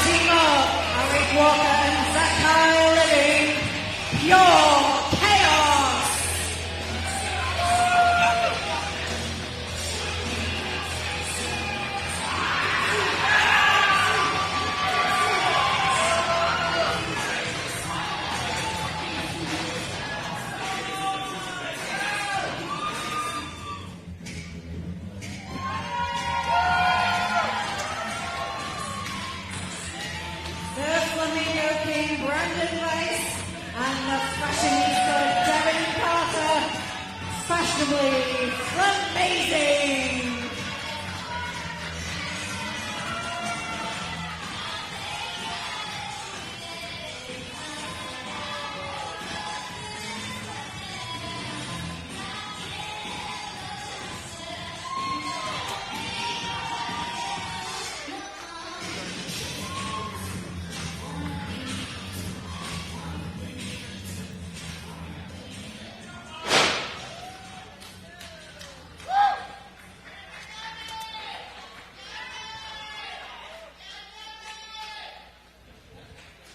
team of Arik and Zakai living pure chaos. The Flamingo King Branden and the fashionista Devin fashionably amazing.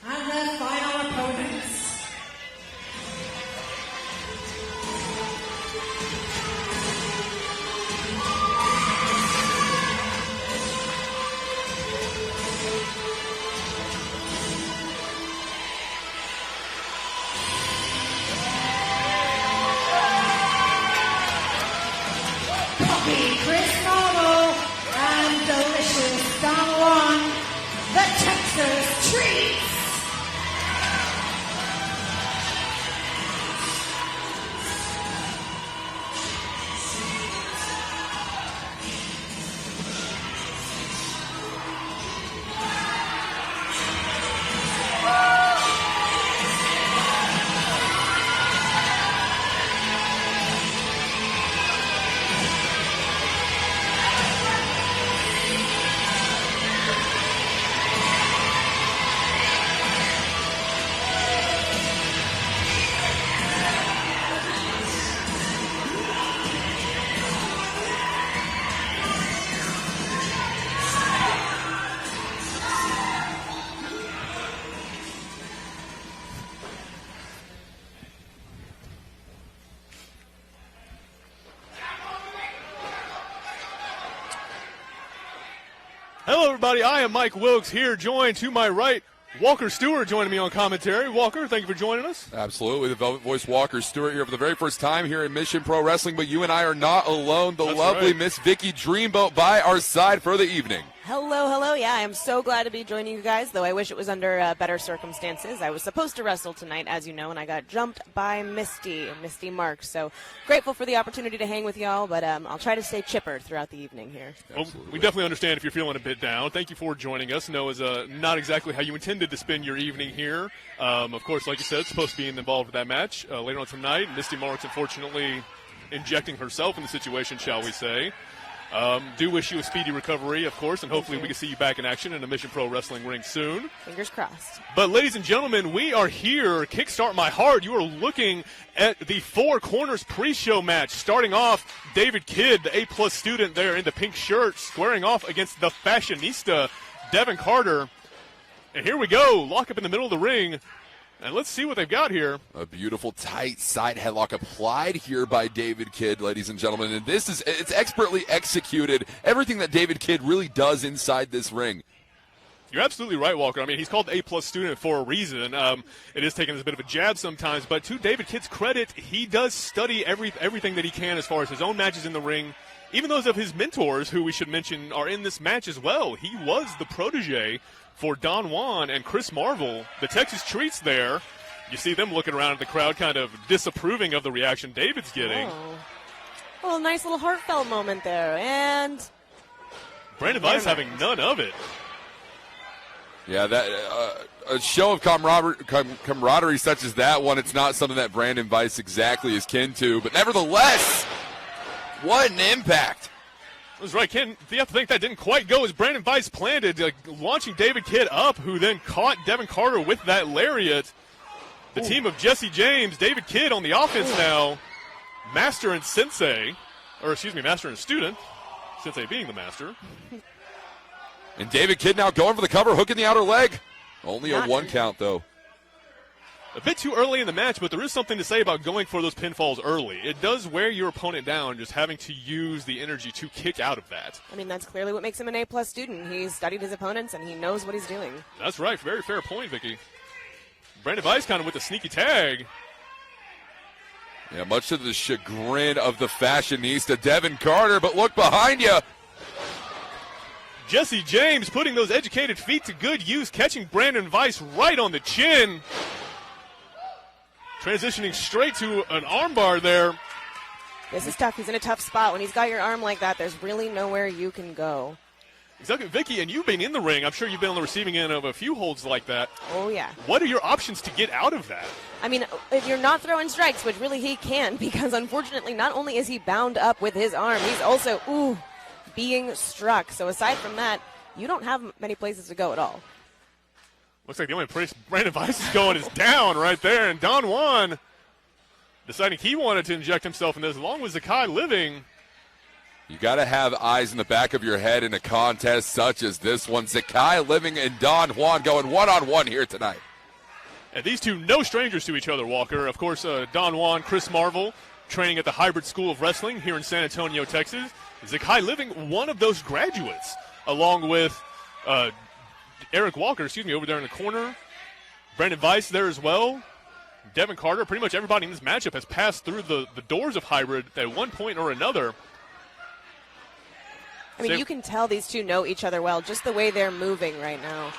And the final opponents. Puppy Chris Marvel and delicious Don Juan, the Texas Treats. Hello, everybody. I am Mike Wilkes here, joined to my right, Walker Stewart joining me on commentary. Walker, thank you for joining us. Absolutely. The Velvet Voice Walker Stewart here for the very first time here in Mission Pro Wrestling, but you and I are not alone. The lovely right. Miss Vicky Dreamboat by our side for the evening. Hello, hello. Yeah, I am so glad to be joining you guys, though I wish it was under better circumstances. I was supposed to wrestle tonight, as you know, and I got jumped by Misty Marks. So grateful for the opportunity to hang with y'all, but I'll try to stay chipper throughout the evening here. Well, we definitely understand if you're feeling a bit down. Thank you for joining us. No, it's not exactly how you intended to spend your evening here. Of course, like you said, supposed to be involved with that match later on tonight. Misty Marks, unfortunately, injecting herself in the situation, shall we say. Do wish you a speedy recovery, of course, and hopefully we can see you back in action in a Mission Pro Wrestling ring soon. Fingers crossed. But, ladies and gentlemen, we are here. Kickstart My Heart. You are looking at the Four Corners pre-show match. Starting off, David Kidd, the A-plus student there in the pink shirt, squaring off against the fashionista, Devin Carter. And here we go. Lock up in the middle of the ring. And let's see what they've got here. A beautiful tight side headlock applied here by David Kidd, ladies and gentlemen. And it's expertly executed. Everything that David Kidd really does inside this ring. You're absolutely right, Walker. I mean, he's called the A-plus student for a reason. It is taken as a bit of a jab sometimes. But to David Kidd's credit, he does study everything that he can as far as his own matches in the ring. Even those of his mentors, who we should mention, are in this match as well. He was the protege for Don Juan and Chris Marvel, the Texas Treats there. You see them looking around at the crowd, kind of disapproving of the reaction David's getting. Oh. Well, nice little heartfelt moment there. And Branden Weiss having none of it. Yeah, that a show of camaraderie such as that one, it's not something that Branden Weiss exactly is kin to. But nevertheless, what an impact. That's right, Ken. You have to think that didn't quite go as Branden Weiss planned it, launching David Kidd up, who then caught Devin Carter with that lariat. The team of Jesse James, David Kidd on the offense now. Master and sensei, or excuse me, master and student. Sensei being the master. And David Kidd now going for the cover, hooking the outer leg. Only a 1 count, though. A bit too early in the match, but there is something to say about going for those pinfalls early. It does wear your opponent down, just having to use the energy to kick out of that. I mean, that's clearly what makes him an A+ student. He's studied his opponents, and he knows what he's doing. That's right. Very fair point, Vicky. Branden Weiss kind of with a sneaky tag. Yeah, much to the chagrin of the fashionista, Devin Carter, but look behind you. Jesse James putting those educated feet to good use, catching Branden Weiss right on the chin. Transitioning straight to an armbar there. This is tough. He's in a tough spot. When he's got your arm like that, there's really nowhere you can go. Exactly. Vicky, and you've been in the ring. I'm sure you've been on the receiving end of a few holds like that. Oh, yeah. What are your options to get out of that? I mean, if you're not throwing strikes, which really he can, because unfortunately not only is he bound up with his arm, he's also, being struck. So aside from that, you don't have many places to go at all. Looks like the only place Branden Weiss is going is down right there. And Don Juan deciding he wanted to inject himself in this, along with Zakai living. You got to have eyes in the back of your head in a contest such as this one. Zakai living and Don Juan going one-on-one here tonight. And these two, no strangers to each other, Walker. Of course, Don Juan, Chris Marvel, training at the Hybrid School of Wrestling here in San Antonio, Texas. Zakai living, one of those graduates, along with Arik Walker, over there in the corner. Branden Weiss there as well. Devin Carter, pretty much everybody in this matchup has passed through the doors of Hybrid at one point or another. I mean, you can tell these two know each other well, just the way they're moving right now.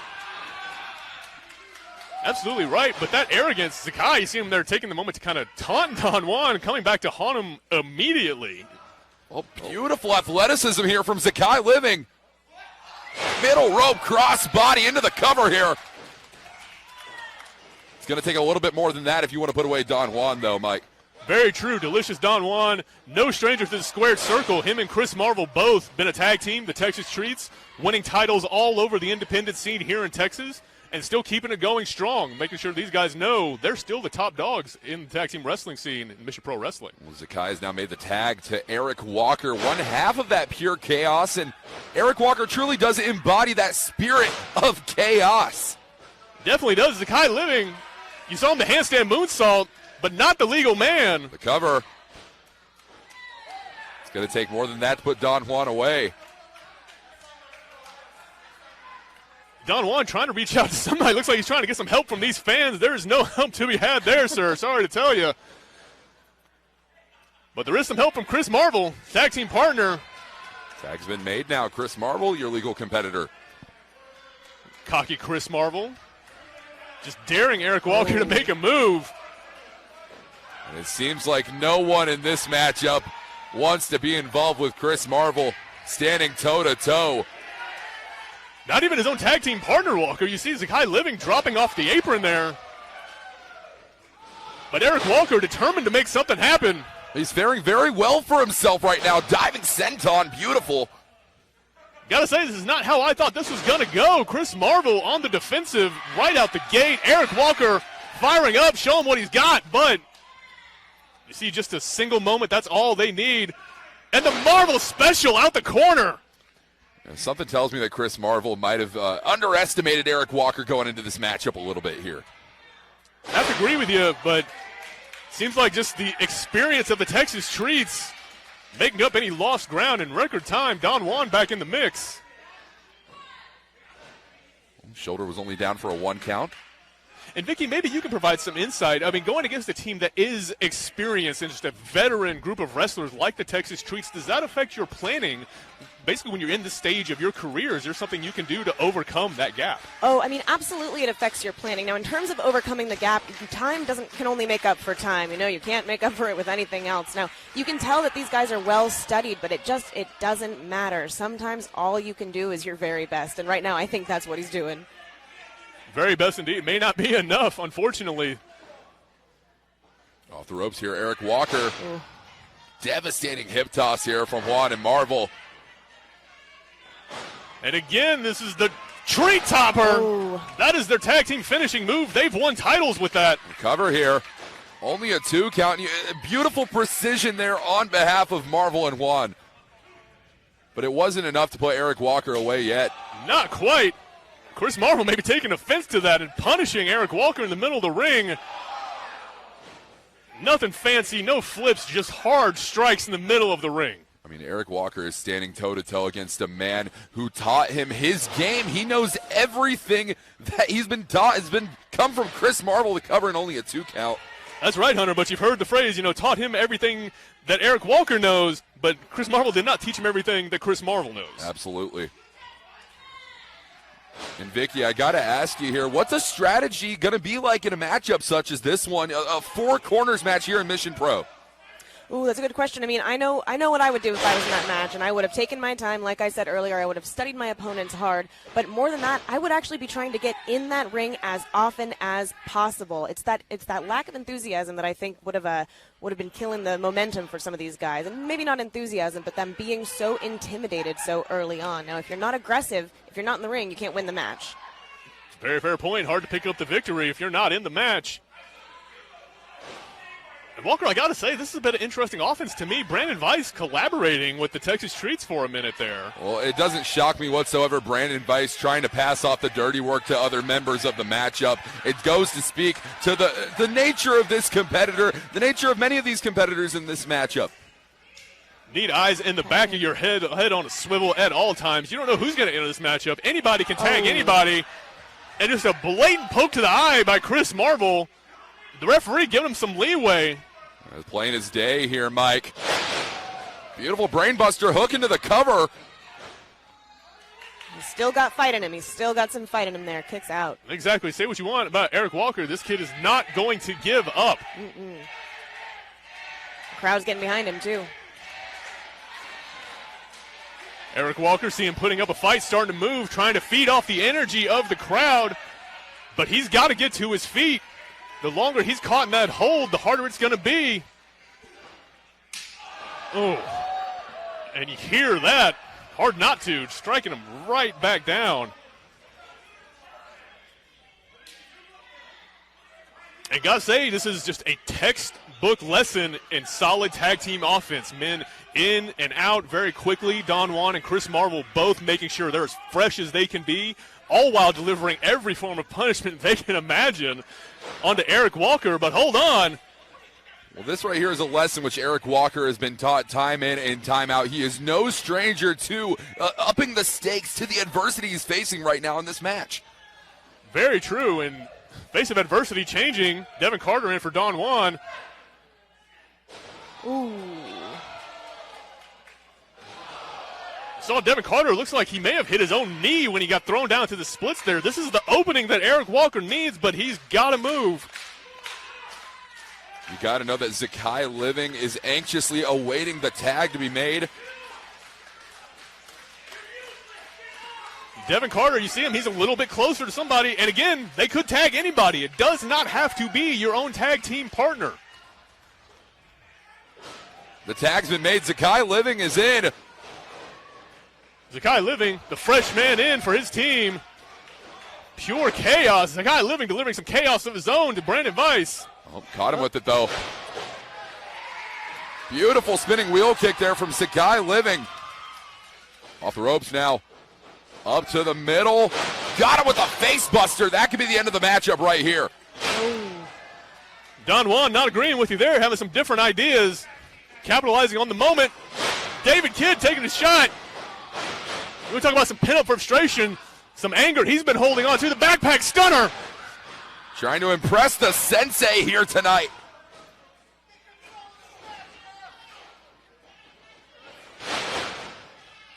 Absolutely right, but that arrogance, Zakai, you see him there taking the moment to kind of taunt Don Juan, coming back to haunt him immediately. Oh, beautiful athleticism here from Zakai living. Middle rope cross body into the cover here. It's going to take a little bit more than that if you want to put away Don Juan, though, Mike. Very true. Delicious Don Juan. No stranger to the squared circle. Him and Chris Marvel both been a tag team, the Texas Treats, winning titles all over the independent scene here in Texas and still keeping it going strong, making sure these guys know they're still the top dogs in the tag team wrestling scene in Mission Pro Wrestling. Well, Zakai has now made the tag to Arik Walker, one half of that pure chaos, and Arik Walker truly does embody that spirit of chaos. Definitely does. Zakai living. You saw him the handstand moonsault, but not the legal man. The cover. It's going to take more than that to put Don Juan away. Don Juan trying to reach out to somebody. Looks like he's trying to get some help from these fans. There is no help to be had there, sir. Sorry to tell you. But there is some help from Chris Marvel, tag team partner. Tag's been made now. Chris Marvel, your legal competitor. Cocky Chris Marvel. Just daring Arik Walker to make a move. And it seems like no one in this matchup wants to be involved with Chris Marvel standing toe-to-toe. Not even his own tag team partner, Walker. You see Zakai living dropping off the apron there. But Arik Walker determined to make something happen. He's faring very well for himself right now. Diving senton, beautiful. Gotta say, this is not how I thought this was gonna go. Chris Marvel on the defensive right out the gate. Arik Walker firing up, show him what he's got, but you see just a single moment, that's all they need. And the Marvel special out the corner. Something tells me that Chris Marvel might have underestimated Arik Walker going into this matchup a little bit here. I have to agree with you, but seems like just the experience of the Texas Treats making up any lost ground in record time. Don Juan back in the mix. Shoulder was only down for a 1 count. And, Vicky, maybe you can provide some insight. I mean, going against a team that is experienced and just a veteran group of wrestlers like the Texas Treats, does that affect your planning? Basically, when you're in this stage of your career, is there something you can do to overcome that gap? Oh, I mean, absolutely it affects your planning. Now, in terms of overcoming the gap, time can only make up for time. You know, you can't make up for it with anything else. Now, you can tell that these guys are well studied, but it doesn't matter. Sometimes all you can do is your very best, and right now I think that's what he's doing. Very best indeed. It may not be enough, unfortunately. Off the ropes here, Arik Walker. Ooh. Devastating hip toss here from Juan and Marvel. And again, this is the tree topper. Ooh. That is their tag team finishing move. They've won titles with that. Cover here. Only a 2 count. Beautiful precision there on behalf of Marvel and Juan. but it wasn't enough to put Arik Walker away yet. Not quite. Chris Marvel may be taking offense to that and punishing Arik Walker in the middle of the ring. Nothing fancy, no flips, just hard strikes in the middle of the ring. I mean, Arik Walker is standing toe-to-toe against a man who taught him his game. He knows everything that he's been taught has been come from Chris Marvel to cover in only a 2 count. That's right, Hunter, but you've heard the phrase, taught him everything that Arik Walker knows, but Chris Marvel did not teach him everything that Chris Marvel knows. Absolutely. And Vicky, I got to ask you here, what's a strategy going to be like in a matchup such as this one, a 4 corners match here in Mission Pro? Ooh, that's a good question. I mean, I know what I would do if I was in that match, and I would have taken my time. Like I said earlier, I would have studied my opponents hard. But more than that, I would actually be trying to get in that ring as often as possible. It's that lack of enthusiasm that I think would have been killing the momentum for some of these guys, and maybe not enthusiasm, but them being so intimidated so early on. Now, if you're not aggressive, if you're not in the ring, you can't win the match. Very fair point. Hard to pick up the victory if you're not in the match. And Walker, I got to say, this has been an interesting offense to me. Branden Weiss collaborating with the Texas Treats for a minute there. Well, it doesn't shock me whatsoever, Branden Weiss trying to pass off the dirty work to other members of the matchup. It goes to speak to the nature of this competitor, the nature of many of these competitors in this matchup. Need eyes in the back of your head on a swivel at all times. You don't know who's going to enter this matchup. Anybody can tag anybody. And just a blatant poke to the eye by Chris Marvel. The referee giving him some leeway. Playing his day here, Mike. Beautiful brainbuster hook into the cover. He's still got fight in him. He's still got some fight in him there. Kicks out. Exactly. Say what you want about Arik Walker. This kid is not going to give up. The crowd's getting behind him, too. Arik Walker, see him putting up a fight, starting to move, trying to feed off the energy of the crowd. But he's got to get to his feet. The longer he's caught in that hold, the harder it's going to be. Oh, and you hear that. Hard not to. Striking him right back down. And gotta say, this is just a textbook lesson in solid tag team offense. Men in and out very quickly. Don Juan and Chris Marvel both making sure they're as fresh as they can be, all while delivering every form of punishment they can imagine onto Arik Walker. But hold on. Well, this right here is a lesson which Arik Walker has been taught time in and time out. He is no stranger to upping the stakes to the adversity he's facing right now in this match. Very true. And face of adversity changing. Devin Carter in for Don Juan. Ooh. Saw Devin Carter. Looks like he may have hit his own knee when he got thrown down to the splits there. This is the opening that Arik Walker needs, but he's got to move. You got to know that Zakai Living is anxiously awaiting the tag to be made. Devin Carter, you see him, he's a little bit closer to somebody. And again, they could tag anybody. It does not have to be your own tag team partner. The tag's been made. Zakai Living is in. Zakai Living, the fresh man in for his team. Pure chaos. Zakai Living delivering some chaos of his own to Branden Weiss. Oh, caught him with it, though. Beautiful spinning wheel kick there from Zakai Living. Off the ropes now. Up to the middle. Got him with a face buster. That could be the end of the matchup right here. Don Juan not agreeing with you there, having some different ideas. Capitalizing on the moment. David Kidd taking a shot. We're talking about some pin-up frustration, some anger he's been holding on to. The backpack stunner. Trying to impress the sensei here tonight.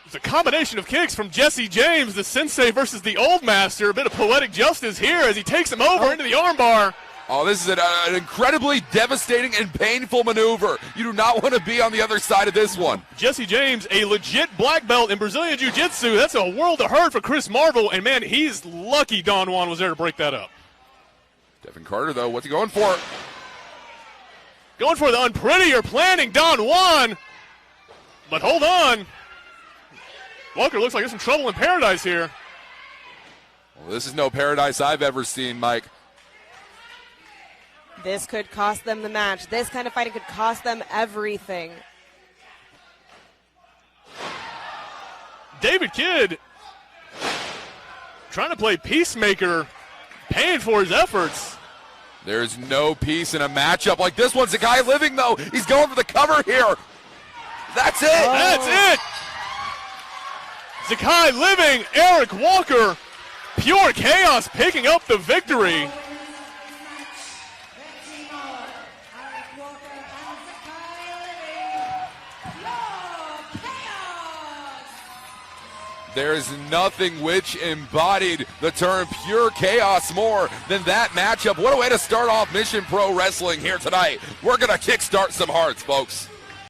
It's a combination of kicks from Jesse James, the sensei versus the old master. A bit of poetic justice here as he takes him over into the armbar. Oh, this is an incredibly devastating and painful maneuver. You do not want to be on the other side of this one. Jesse James, a legit black belt in Brazilian Jiu-Jitsu. That's a world of hurt for Chris Marvel. And, man, he's lucky Don Juan was there to break that up. Devin Carter, though, what's he going for? Going for the unprettier planning, Don Juan. But hold on. Walker looks like there's some trouble in paradise here. Well, this is no paradise I've ever seen, Mike. This could cost them the match. This kind of fighting could cost them everything. David Kidd trying to play peacemaker, paying for his efforts. There's no peace in a matchup like this one. Zakai living, though. He's going for the cover here. That's it. That's it. Zakai living, Arik Walker, pure chaos picking up the victory. There is nothing which embodied the term pure chaos more than that matchup. What a way to start off Mission Pro Wrestling here tonight. We're going to kickstart some hearts, folks.